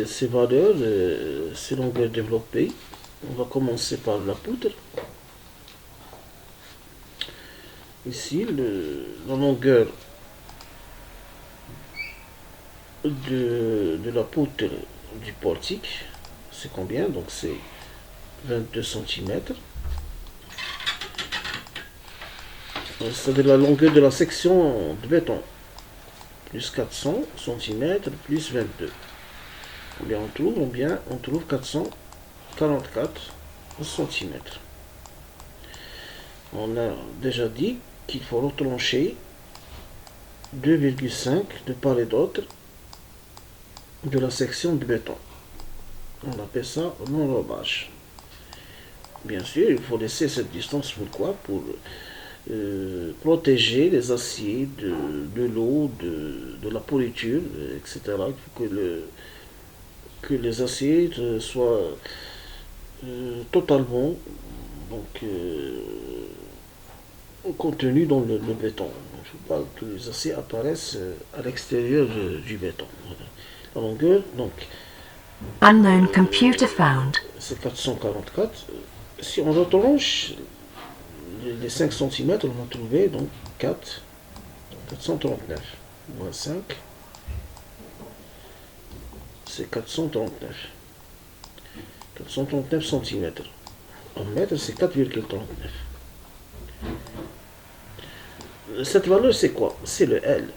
ces valeurs, ces longueurs développées. On va commencer par la poutre. Ici, la longueur de la poutre du portique, c'est combien? Donc c'est 22 cm. C'est-à-dire la longueur de la section de béton. Plus 400 cm, plus 22. Combien on trouve? On trouve 444 cm. On a déjà dit qu'il faut retrancher 2,5 de part et d'autre de la section de béton. On appelle ça l'enrobage. Bien sûr, il faut laisser cette distance. Pourquoi? Pour protéger les aciers de l'eau, de la pourriture, etc. Il faut que les aciers soient totalement donc, contenus dans le béton. Il ne faut pas que les aciers apparaissent à l'extérieur du béton. La longueur, donc, Unknown computer found. c'est 444. Si on retranche les 5 cm, on va trouver donc 439. Moins 5, c'est 439. 439 cm. En mètre, c'est 4,39. Cette valeur, c'est quoi? C'est le L.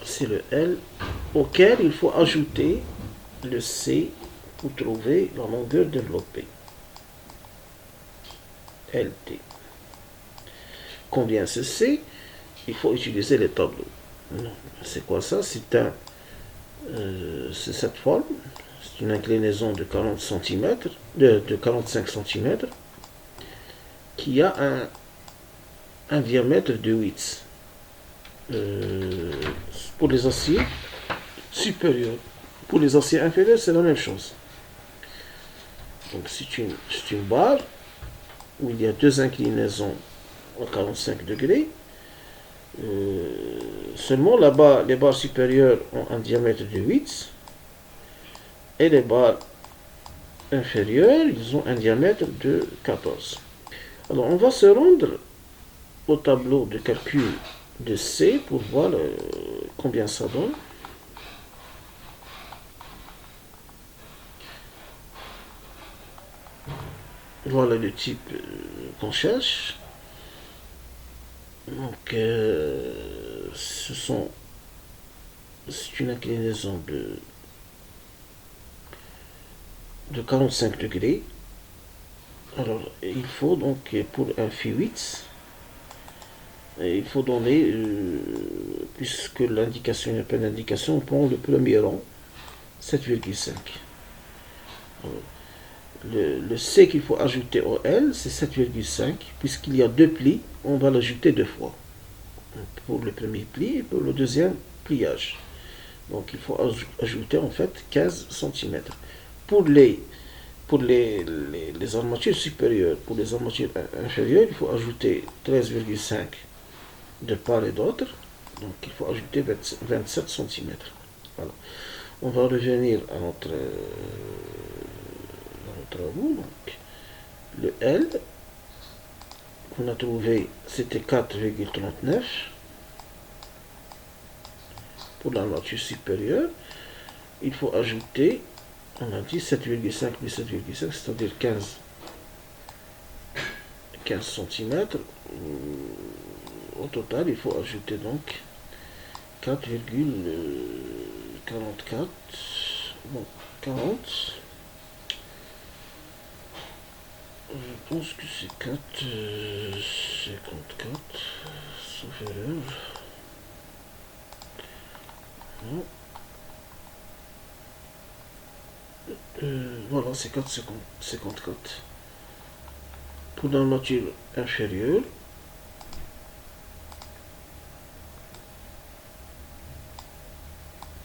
C'est le L auquel il faut ajouter le C pour trouver la longueur développée. LT. Combien c'est C? Il faut utiliser les tableaux. C'est quoi ça? C'est cette forme. C'est une inclinaison de 40 cm, de 45 cm, qui a un diamètre de 8. Pour les aciers supérieurs. Pour les aciers inférieurs, c'est la même chose. Donc c'est une barre où il y a deux inclinaisons à 45 degrés. Seulement là-bas, les barres supérieures ont un diamètre de 8 et les barres inférieures, ils ont un diamètre de 14. Alors on va se rendre au tableau de calcul de C pour voir combien ça donne. Voilà le type qu'on cherche. Donc, c'est une inclinaison de 45 degrés. Alors, il faut donc, pour un phi 8, il faut donner, puisque l'indication n'est pas d'indication, on prend le premier rang, 7,5. Le C qu'il faut ajouter au L, c'est 7,5, puisqu'il y a deux plis, on va l'ajouter deux fois. Pour le premier pli et pour le deuxième pliage. Donc il faut ajouter en fait 15 cm. Pour les armatures supérieures, pour les armatures inférieures, il faut ajouter 13,5 de part et d'autre. Donc il faut ajouter 27 cm. Voilà. On va revenir à notre travaux. Donc, le L qu'on a trouvé, c'était 4,39 pour l'armature supérieure. Il faut ajouter, on a dit 7,5 plus 7,5, c'est-à-dire 15 cm. Au total, il faut ajouter donc 4,44, bon, 40. Je pense que c'est 4,54, sauf erreur. Non. Voilà, c'est 4,54. Pour l'armature inférieure,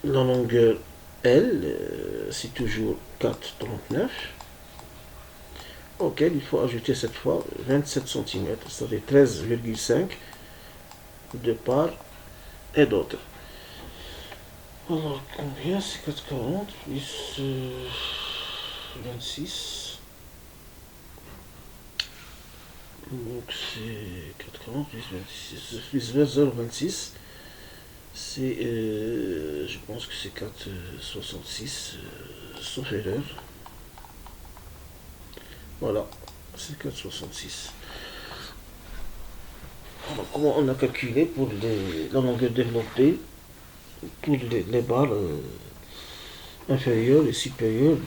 la longueur L, c'est toujours 4,39. Auquel il faut ajouter cette fois 27 cm, c'est-à-dire 13,5 de part et d'autre. Alors, combien c'est 440 plus 26. Donc c'est 440 plus 26 plus 0,26. C'est, je pense que c'est 4,66, sauf erreur. Voilà, c'est 4,66. Alors, comment on a calculé pour la longueur développée pour les barres inférieures et supérieures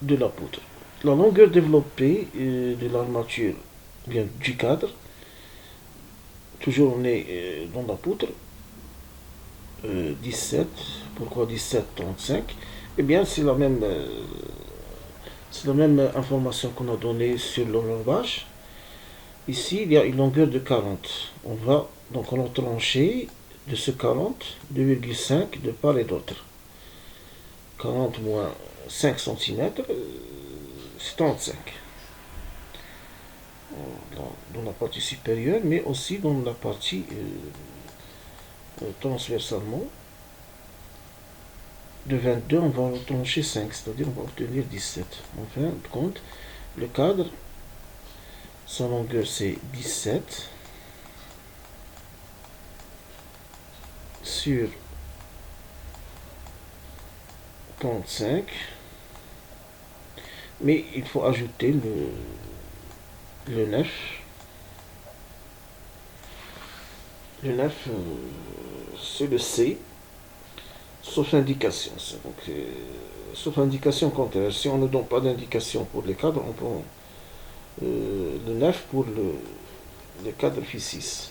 de la poutre. La longueur développée de l'armature, bien du cadre, toujours on est dans la poutre, 17. Pourquoi 17, 35? Eh bien, c'est la même information qu'on a donnée sur l'enrobage. Ici, il y a une longueur de 40. On va donc en trancher de ce 40, 2,5 de part et d'autre. 40 moins 5 cm, c'est 35. Dans la partie supérieure, mais aussi dans la partie transversalement. De 22, on va retrancher 5, c'est-à-dire on va obtenir 17. En fin de compte, le cadre, sa longueur c'est 17 sur 35, mais il faut ajouter le 9. Le 9, c'est le C, sauf indication. Donc, sauf indication contraire. Si on ne donne pas d'indication pour les cadres, on prend le 9 pour le cadre Phi6.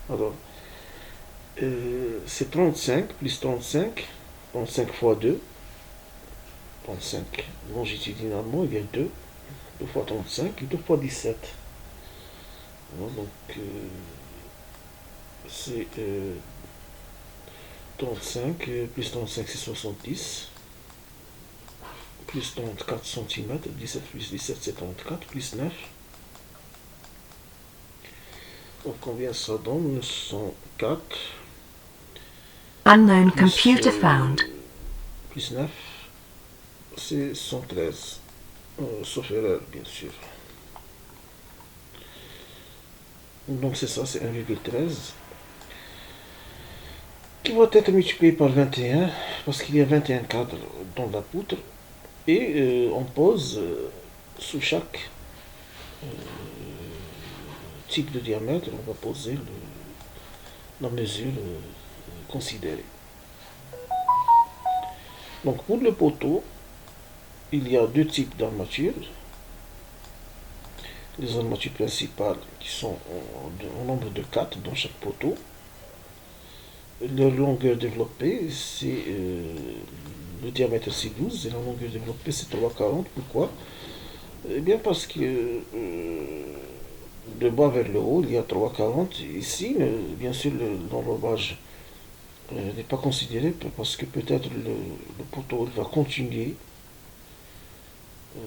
Alors, c'est 35 plus 35, 35 fois 2, 35 longitudinalement, il y a 2, 2 fois 35 et 2 fois 17. Alors, donc, c'est 35 plus 35 c'est 70, plus 34 cm, 17 plus 17 c'est 34, plus 9. Donc combien ça donne? 104. Unknown computer found. Plus 9, c'est 113. Sauf erreur, bien sûr. Donc c'est ça, c'est 1,13. Qui va être multiplié par 21, parce qu'il y a 21 cadres dans la poutre. Et on pose sous chaque type de diamètre, on va poser la mesure considérée. Donc pour le poteau, il y a deux types d'armatures. Les armatures principales qui sont au nombre de 4 dans chaque poteau. Leur longueur développée, c'est le diamètre c'est 12 et la longueur développée c'est 3,40. Pourquoi? Eh bien parce que de bas vers le haut, il y a 3,40. Ici, bien sûr, l'enrobage n'est pas considéré parce que peut-être le poteau va continuer.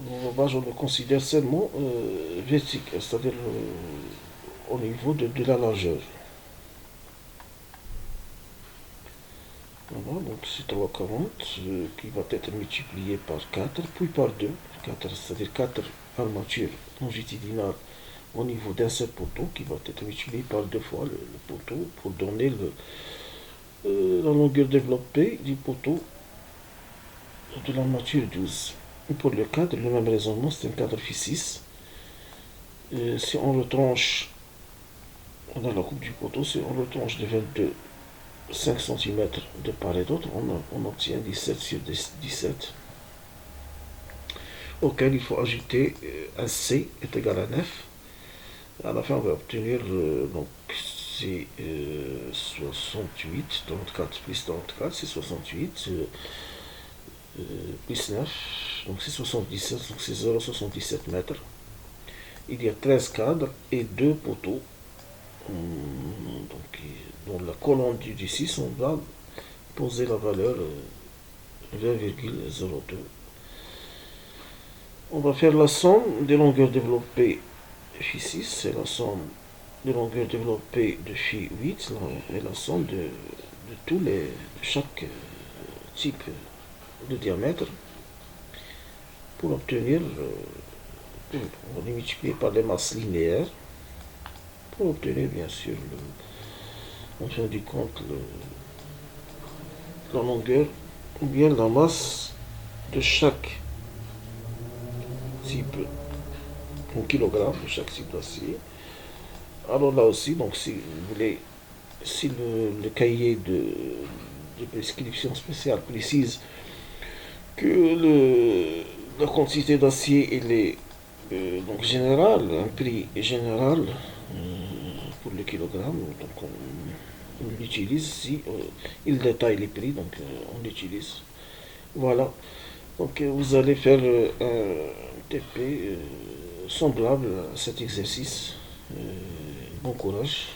L'enrobage, on le considère seulement vertical, c'est-à-dire au niveau de la largeur. Voilà, donc c'est 3,40 qui va être multiplié par 4, puis par 2. 4, c'est-à-dire 4 armatures longitudinales au niveau d'un seul poteau qui va être multiplié par 2 fois le poteau pour donner la longueur développée du poteau de l'armature 12. Et pour le cadre, le même raisonnement, c'est un cadre Phi6. Si on retranche, on a la coupe du poteau, si on retranche de 22 5 cm de part et d'autre, on obtient 17 sur 17, auquel il faut ajouter un C est égal à 9. À la fin, on va obtenir, donc, c'est 68, 34 plus 34, c'est 68, plus 9, donc c'est 77, donc c'est 0,77 mètres. Il y a 13 cadres et 2 poteaux. Donc, dans la colonne du 6, on va poser la valeur 20,02. On va faire la somme des longueurs développées Phi6, c'est la somme de longueur développée de phi 8 est la somme de chaque type de diamètre pour obtenir, on va les multiplier par les masses linéaires pour obtenir bien sûr, en fin du compte, la longueur ou bien la masse de chaque type en kilogrammes de chaque type d'acier. Alors là aussi, donc si vous voulez, si le cahier de prescription spéciale précise que la quantité d'acier est donc générale, un prix général pour le kilogramme, donc on l'utilise si il détaille les prix, donc on l'utilise. Voilà. Donc vous allez faire un TP semblable à cet exercice. Bon courage.